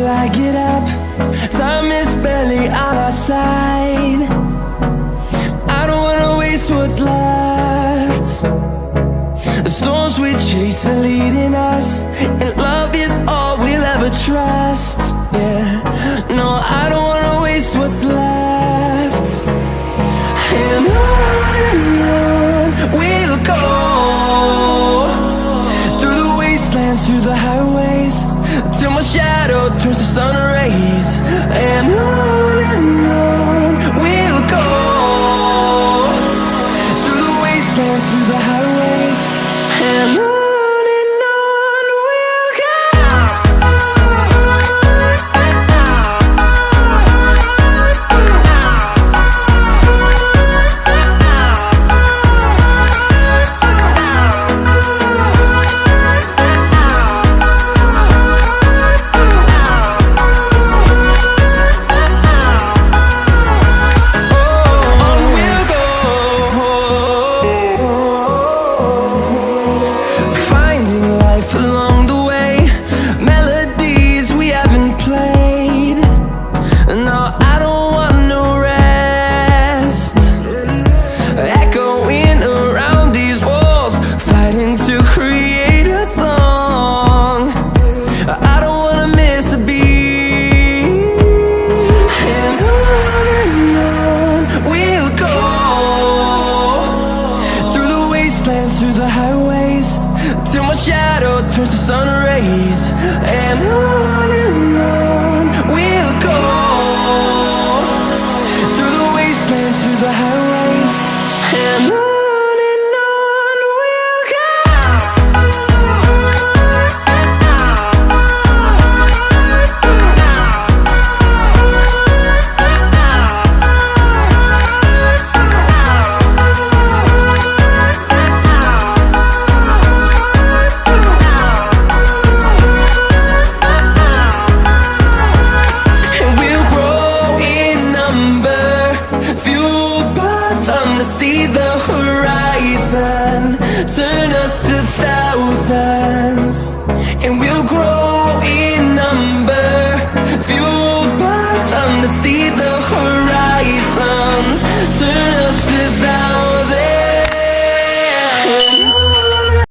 till I get up. Time is barely on our side. I don't wanna waste what's left. The storms we chase are leading us, and love is all we'll ever trust. Yeah, no, I don't wanna waste what's left. And on we'll go, through the wastelands, through the highways, till my shadow turns to sun rays. And on we'll go, through the wastelands, through the highways, and on we'll go. Through the highways, till my shadow turns to sun rays. And on we'll go, through the wastelands, through the highways, and on we'll go. To see the horizon turn us to thousands, and we'll grow